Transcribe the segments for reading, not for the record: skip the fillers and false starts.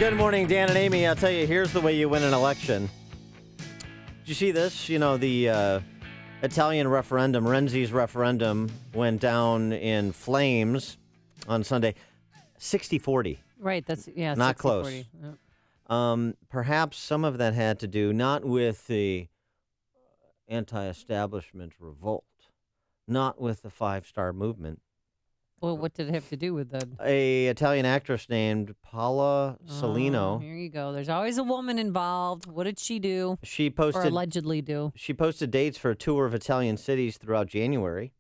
Good morning, Dan and Amy. I'll tell you, here's the way you win an election. Did you see this? You know, the Italian referendum, Renzi's referendum, went down in flames on Sunday. 60-40. Right, that's, yeah, Not 60, close. 40. Yep. Perhaps some of that had to do not with the anti-establishment revolt, not with the five-star movement. Well, what did it have to do with the... A Italian actress named Paola Solino. Here you go. There's always a woman involved. What did she do? She Or posted allegedly do? She posted dates for a tour of Italian cities throughout January.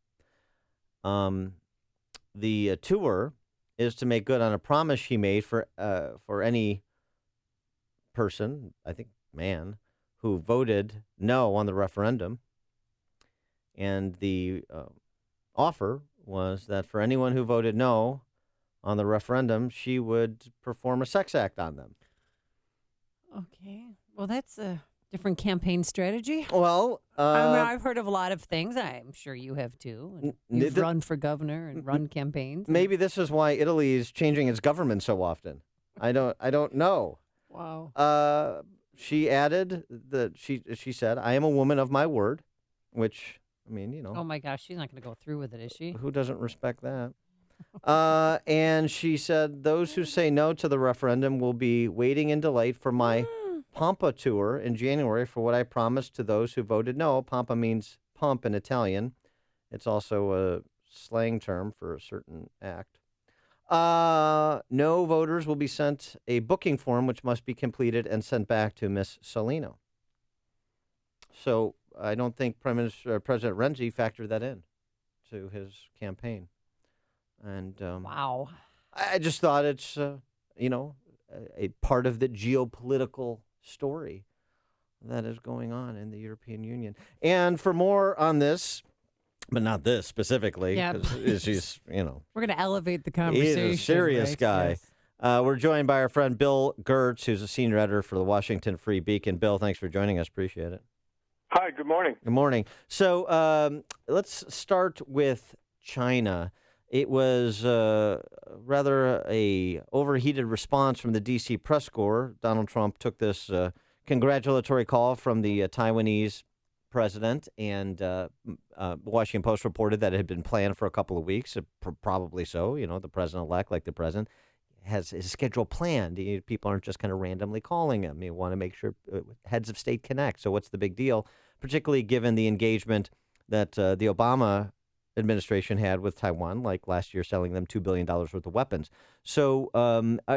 The tour is to make good on a promise she made for any person, I think man, who voted no on the referendum. And the offer was that for anyone who voted no on the referendum, she would perform a sex act on them. Okay. Well, that's a different campaign strategy. Well, I've heard of a lot of things. I'm sure you have too. And you've run for governor and run campaigns. Maybe this is why Italy is changing its government so often. I don't know. Wow. She added that she said, "I am a woman of my word," which, I mean, you know. Oh my gosh, she's not going to go through with it, is she? Who doesn't respect that? And she said, "Those who say no to the referendum will be waiting in delight for my Pampa tour in January for what I promised to those who voted no." Pampa means pump in Italian. It's also a slang term for a certain act. No voters will be sent a booking form, which must be completed and sent back to Miss Solino. So I don't think President Renzi factored that in to his campaign. And Wow. I just thought it's, a part of the geopolitical story that is going on in the European Union. And for more on this, but not this specifically, Yeah, because he's, We're going to elevate the conversation. he's a serious right? guy. Yes. We're joined by our friend Bill Gertz, who's a senior editor for the Washington Free Beacon. Bill, thanks for joining us. Appreciate it. Hi, good morning. Good morning. So let's start with China. It was rather a overheated response from the D.C. press corps. Donald Trump took this congratulatory call from the Taiwanese president, and the Washington Post reported that it had been planned for a couple of weeks, probably so. You know, the president-elect, like the president, has his schedule planned. People aren't just kind of randomly calling him. You want to make sure heads of state connect. So what's the big deal, particularly given the engagement that the Obama administration had with Taiwan, like last year selling them $2 billion worth of weapons. So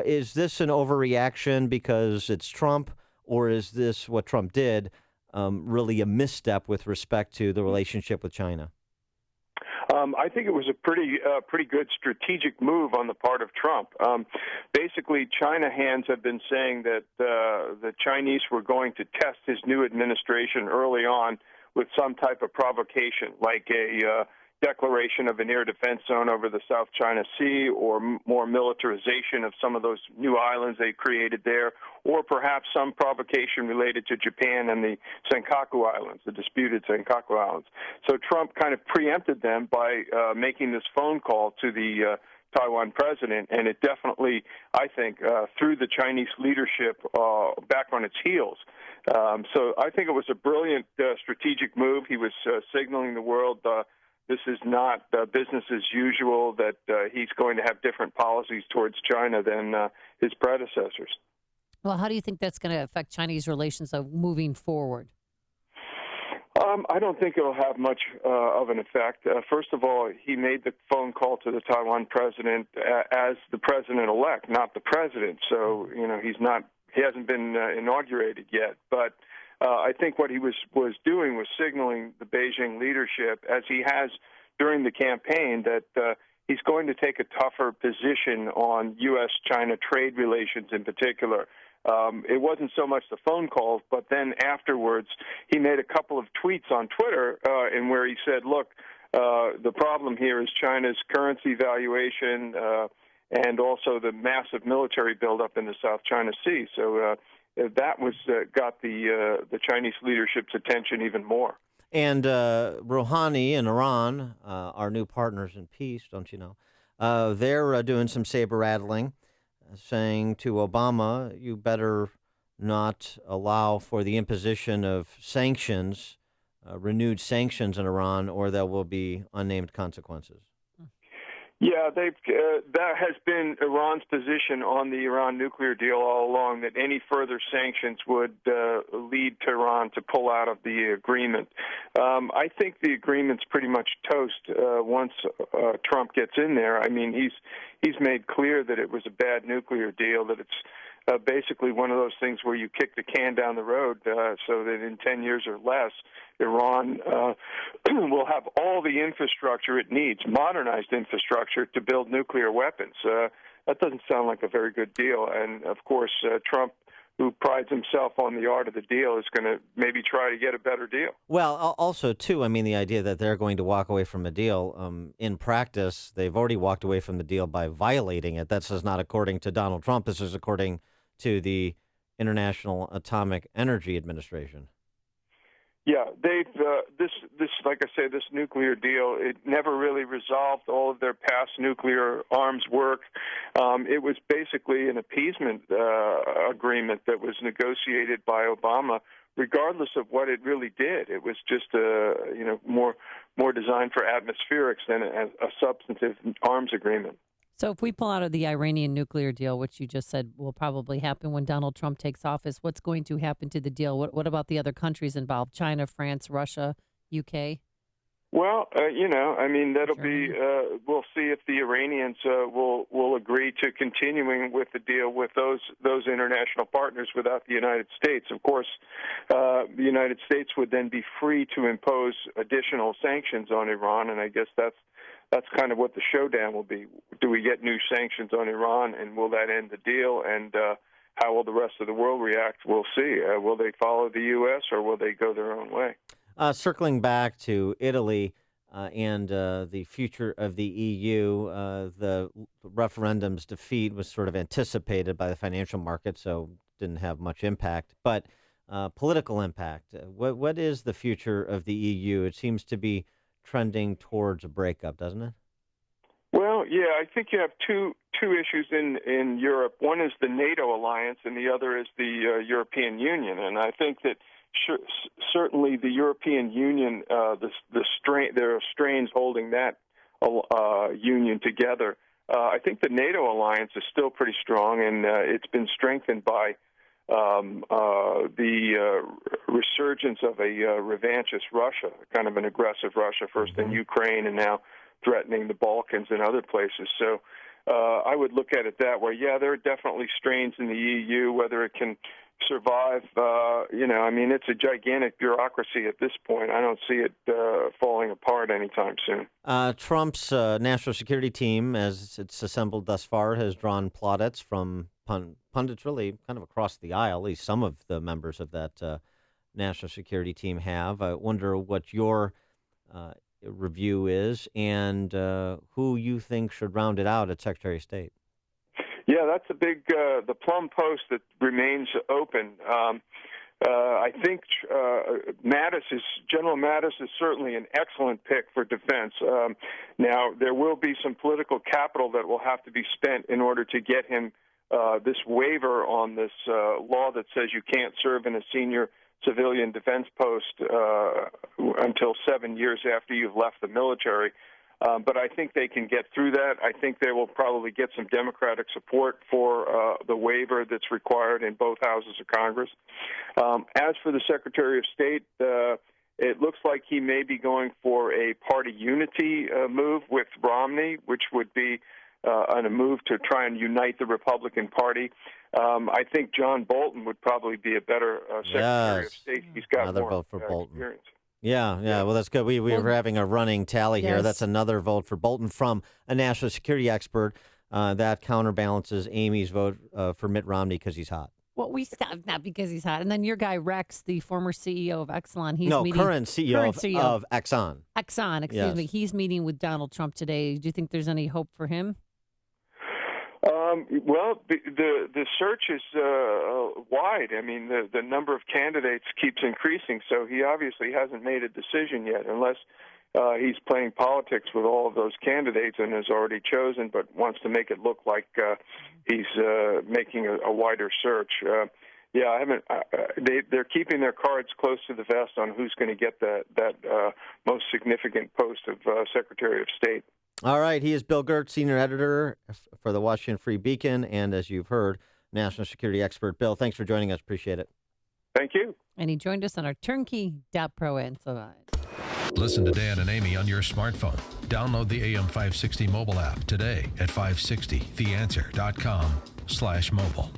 is this an overreaction because it's Trump, or is this what Trump did really a misstep with respect to the relationship with China? I think it was a pretty good strategic move on the part of Trump. Basically, China hands have been saying that the Chinese were going to test his new administration early on with some type of provocation, like a declaration of an air defense zone over the South China Sea, or more militarization of some of those new islands they created there, or perhaps some provocation related to Japan and the Senkaku Islands, the disputed Senkaku Islands. So Trump kind of preempted them by making this phone call to the Taiwan president, and it definitely, I think, threw the Chinese leadership back on its heels. So I think it was a brilliant strategic move. He was signaling the world this is not business as usual, that he's going to have different policies towards China than his predecessors. Well, how do you think that's going to affect Chinese relations moving forward? I don't think it'll have much of an effect. First of all, he made the phone call to the Taiwan president as the president-elect, not the president. So, he hasn't been inaugurated yet. But I think what he was doing was signaling the Beijing leadership, as he has during the campaign, that he's going to take a tougher position on U.S.-China trade relations in particular. It wasn't so much the phone calls, but then afterwards he made a couple of tweets on Twitter in where he said, look, the problem here is China's currency valuation and also the massive military buildup in the South China Sea. So that was got the Chinese leadership's attention even more. And Rouhani and Iran are new partners in peace, don't you know? They're doing some saber rattling. saying to Obama, you better not allow for the imposition of sanctions, renewed sanctions in Iran, or there will be unnamed consequences. Yeah, that has been Iran's position on the Iran nuclear deal all along, that any further sanctions would lead to Iran to pull out of the agreement. I think the agreement's pretty much toast once Trump gets in there. I mean, he's made clear that it was a bad nuclear deal, that it's basically one of those things where you kick the can down the road so that in 10 years or less, Iran will have all the infrastructure it needs, modernized infrastructure, to build nuclear weapons. That doesn't sound like a very good deal. And, of course, Trump, who prides himself on the art of the deal, is going to maybe try to get a better deal. Well, also, too, I mean, the idea that they're going to walk away from a deal, in practice, they've already walked away from the deal by violating it. That's just not according to Donald Trump. This is according to the International Atomic Energy Administration. Yeah, they've this like I say, this nuclear deal, it never really resolved all of their past nuclear arms work. It was basically an appeasement agreement that was negotiated by Obama, regardless of what it really did. It was just more designed for atmospherics than a substantive arms agreement. So if we pull out of the Iranian nuclear deal, which you just said will probably happen when Donald Trump takes office, what's going to happen to the deal? What about the other countries involved? China, France, Russia, UK? Well, I mean, that'll be. We'll see if the Iranians will agree to continuing with the deal with those international partners without the United States. Of course, the United States would then be free to impose additional sanctions on Iran, and I guess that's kind of what the showdown will be. Do we get new sanctions on Iran, and will that end the deal? And how will the rest of the world react? We'll see. Will they follow the U.S. or will they go their own way? Circling back to Italy and the future of the EU, the referendum's defeat was sort of anticipated by the financial market, so didn't have much impact. But political impact, what is the future of the EU? It seems to be trending towards a breakup, doesn't it? Well, yeah, I think you have two issues in Europe. One is the NATO alliance, and the other is the European Union. And I think that certainly the European Union, there are strains holding that union together. I think the NATO alliance is still pretty strong, and it's been strengthened by the resurgence of a revanchist Russia, kind of an aggressive Russia, first in Ukraine and now threatening the Balkans and other places. So I would look at it that way. Yeah, there are definitely strains in the EU. Whether it can survive, I mean, it's a gigantic bureaucracy at this point. I don't see it falling apart anytime soon. Trump's national security team, as it's assembled thus far, has drawn plaudits from pundits really kind of across the aisle. At least some of the members of that national security team have. I wonder what your review is and who you think should round it out at Secretary of State. Yeah, that's a big the plum post that remains open. I think General Mattis is certainly an excellent pick for defense. Now, there will be some political capital that will have to be spent in order to get him this waiver on this law that says you can't serve in a senior civilian defense post until 7 years after you've left the military. But I think they can get through that. I think they will probably get some Democratic support for the waiver that's required in both houses of Congress. As for the Secretary of State, it looks like he may be going for a party unity move with Romney, which would be on a move to try and unite the Republican Party. I think John Bolton would probably be a better Secretary of State. He's got another more vote for Bolton. Experience. Yeah. Well, that's good. We were having a running tally here. Yes. That's another vote for Bolton from a national security expert. That counterbalances Amy's vote for Mitt Romney because he's hot. Well, we stopped not because he's hot. And then your guy Rex, the former CEO of Exxon, current CEO of Exxon. Exxon, excuse me. He's meeting with Donald Trump today. Do you think there's any hope for him? Well, the search is wide. I mean, the number of candidates keeps increasing, so he obviously hasn't made a decision yet, unless he's playing politics with all of those candidates and has already chosen, but wants to make it look like he's making a wider search. Yeah, I haven't. They're keeping their cards close to the vest on who's going to get that most significant post of Secretary of State. All right. He is Bill Gertz, senior editor for the Washington Free Beacon, and as you've heard, national security expert. Bill, thanks for joining us. Appreciate it. Thank you. And he joined us on our turnkey.pro and so on. Listen to Dan and Amy on your smartphone. Download the AM 560 mobile app today at 560theanswer.com/mobile.